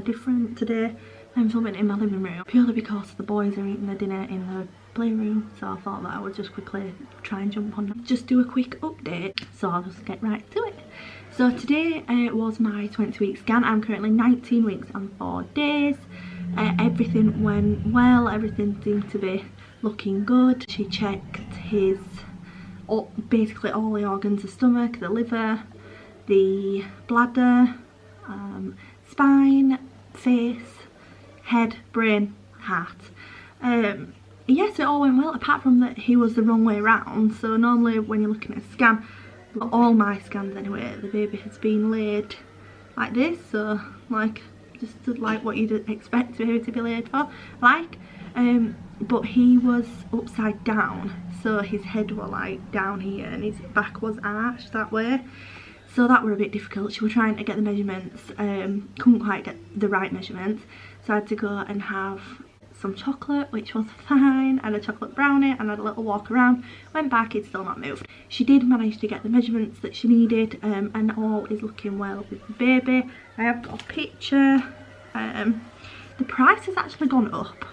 different today. I'm filming in my living room purely because the boys are eating their dinner in the playroom, so I thought that I would just quickly try and jump on them. Just do a quick update, so I'll just get right to it. So today was my 20-week scan. I'm currently 19 weeks and 4 days. Everything went well, everything seemed to be looking good. She checked his basically all the organs, the stomach, the liver, the bladder, spine, face, head, brain, heart. Yes, it all went well, apart from that he was the wrong way around. So normally when you're looking at a scan, all my scans anyway, the baby has been laid like this, so like just like what you'd expect a baby to be laid for, like. But he was upside down, so his head was like down here and his back was arched that way. So that were a bit difficult. She was trying to get the measurements, couldn't quite get the right measurements, so I had to go and have some chocolate, which was fine, and a chocolate brownie, and had a little walk around. Went back, it's still not moved. She did manage to get the measurements that she needed, and all is looking well with the baby. I have got a picture. The price has actually gone up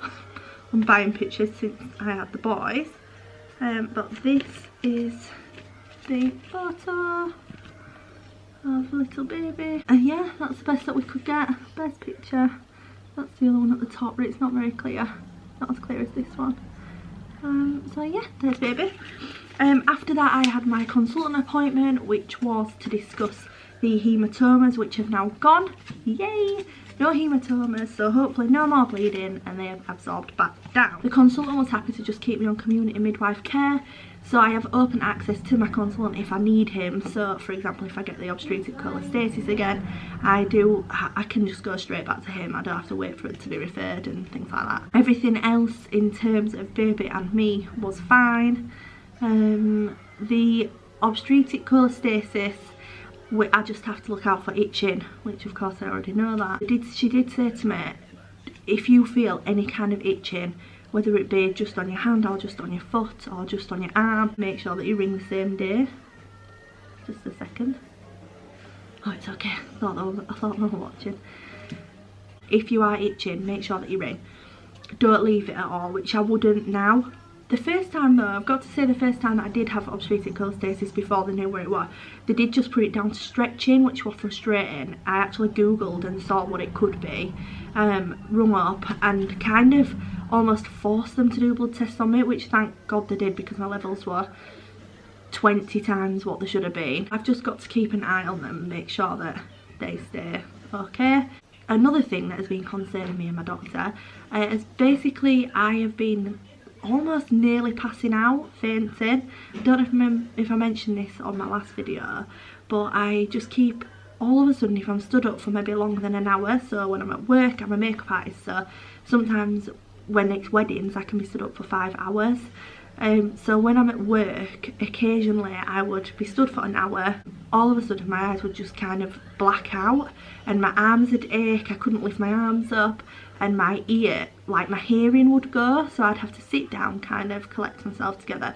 on buying pictures since I had the boys, but this is the photo of little baby, and yeah, that's the best that we could get. Best picture. That's the other one at the top, but it's not very clear, not as clear as this one. So yeah, there's baby. After that I had my consultant appointment, which was to discuss the haematomas, which have now gone. Yay! No haematomas, so hopefully no more bleeding, and they have absorbed back down. The consultant was happy to just keep me on community midwife care, so I have open access to my consultant if I need him. So for example, if I get the obstetric cholestasis again, I can just go straight back to him. I don't have to wait for it to be referred and things like that. Everything else in terms of baby and me was fine. The obstetric cholestasis, I just have to look out for itching, which of course I already know that. She did say to me, if you feel any kind of itching, whether it be just on your hand or just on your foot or just on your arm, make sure that you ring the same day. Just a second. Oh, it's okay. I thought they were watching. If you are itching, make sure that you ring. Don't leave it at all, which I wouldn't now. The first time though, I've got to say, the first time that I did have obstetric cholestasis before they knew where it was, they did just put it down to stretching, which was frustrating. I actually googled and saw what it could be, rung up and kind of almost forced them to do blood tests on me, which thank God they did, because my levels were 20 times what they should have been. I've just got to keep an eye on them and make sure that they stay okay. Another thing that has been concerning me and my doctor is basically I have been almost nearly passing out, fainting. I don't know if I mentioned this on my last video, but I just keep, all of a sudden, if I'm stood up for maybe longer than an hour, so when I'm at work, I'm a makeup artist, so sometimes when it's weddings I can be stood up for 5 hours. So when I'm at work, occasionally I would be stood for an hour, all of a sudden my eyes would just kind of black out and my arms would ache, I couldn't lift my arms up, and my ear, like my hearing would go, so I'd have to sit down, kind of collect myself together.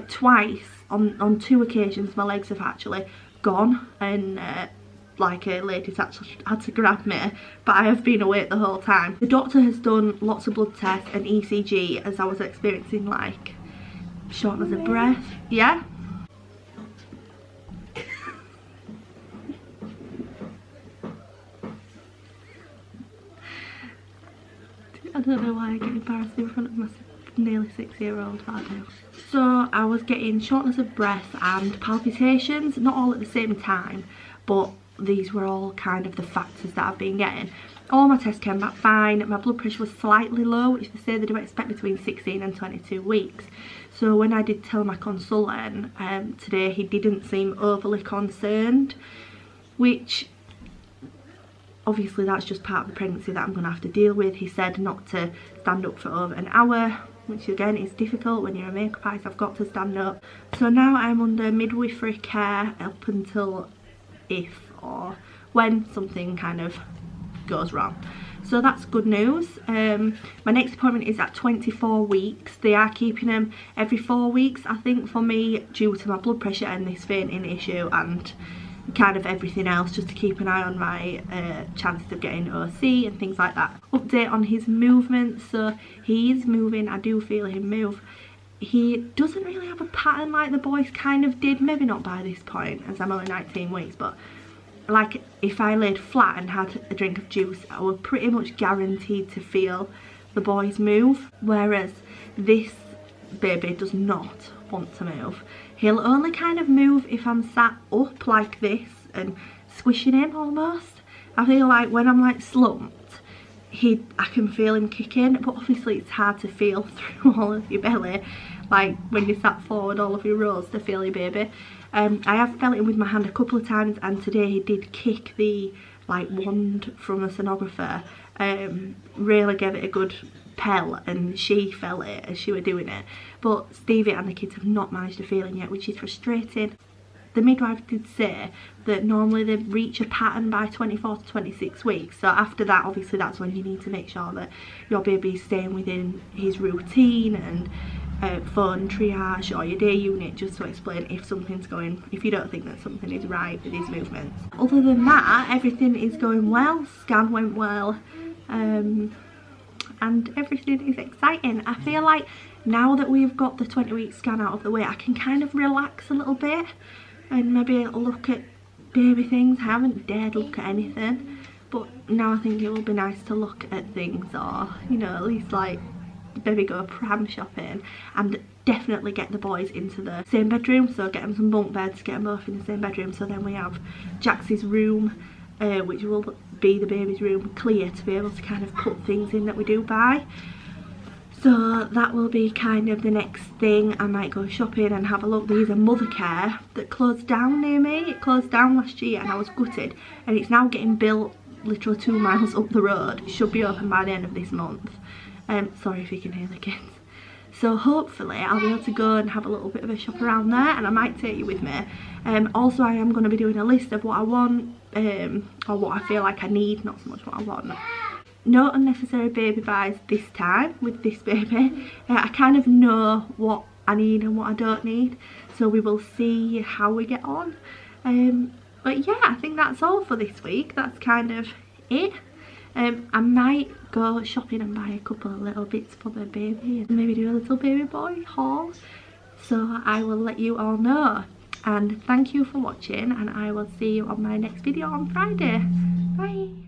Twice, on 2 occasions, my legs have actually gone, and like a lady's actually had to grab me, but I have been awake the whole time. The doctor has done lots of blood tests and ECG, as I was experiencing like shortness of breath. Yeah. I don't know why I get embarrassed in front of my nearly 6-year-old, but I do. So I was getting shortness of breath and palpitations, not all at the same time, but these were all kind of the factors that I've been getting. All my tests came back fine. My blood pressure was slightly low, which they say they do expect between 16 and 22 weeks. So when I did tell my consultant today, he didn't seem overly concerned, which obviously that's just part of the pregnancy that I'm going to have to deal with. He said not to stand up for over an hour, which again is difficult when you're a makeup artist. I've got to stand up. So now I'm under midwifery care up until if or when something kind of goes wrong. So that's good news. My next appointment is at 24 weeks. They are keeping them every 4 weeks, I think, for me, due to my blood pressure and this fainting issue and kind of everything else, just to keep an eye on my chances of getting OC and things like that. Update on his movements. So he is moving. I do feel him move. He doesn't really have a pattern like the boys kind of did, maybe not by this point as I'm only 19 weeks, but like if I laid flat and had a drink of juice, I was pretty much guaranteed to feel the boys move, whereas this baby does not want to move. He'll only kind of move if I'm sat up like this and squishing him almost. I feel like when I'm like slumped, I can feel him kicking, but obviously it's hard to feel through all of your belly, like when you're sat forward all of your rows to feel your baby. I have felt him with my hand a couple of times, and today he did kick the like wand from a sonographer. Really gave it a good pell, and she felt it as she were doing it, but Stevie and the kids have not managed to feel him yet, which is frustrating. The midwife did say that normally they reach a pattern by 24 to 26 weeks, so after that obviously that's when you need to make sure that your baby is staying within his routine, and phone triage or your day unit, just to explain if you don't think that something is right with his movements. Other than that, everything is going well. Scan went well, and everything is exciting. I feel like now that we've got the 20-week scan out of the way, I can kind of relax a little bit and maybe look at baby things. I haven't dared look at anything, but now I think it will be nice to look at things, or you know, at least like maybe go pram shopping, and definitely get the boys into the same bedroom, so get them some bunk beds, get them both in the same bedroom, so then we have Jax's room, which will be the baby's room, clear to be able to kind of put things in that we do buy. So that will be kind of the next thing. I might go shopping and have a look. There's a Mothercare that closed down near me. It closed down last year and I was gutted, and it's now getting built literally 2 miles up the road. It should be open by the end of this month. Sorry if you can hear the kids. So hopefully I'll be able to go and have a little bit of a shop around there, and I might take you with me. Also I am going to be doing a list of what I want, or what I feel like I need, not so much what I want. No unnecessary baby buys this time with this baby. I kind of know what I need and what I don't need, so we will see how we get on. But yeah, I think that's all for this week. That's kind of it. I might go shopping and buy a couple of little bits for the baby, and maybe do a little baby boy haul. So I will let you all know. And thank you for watching, and I will see you on my next video on Friday. Bye.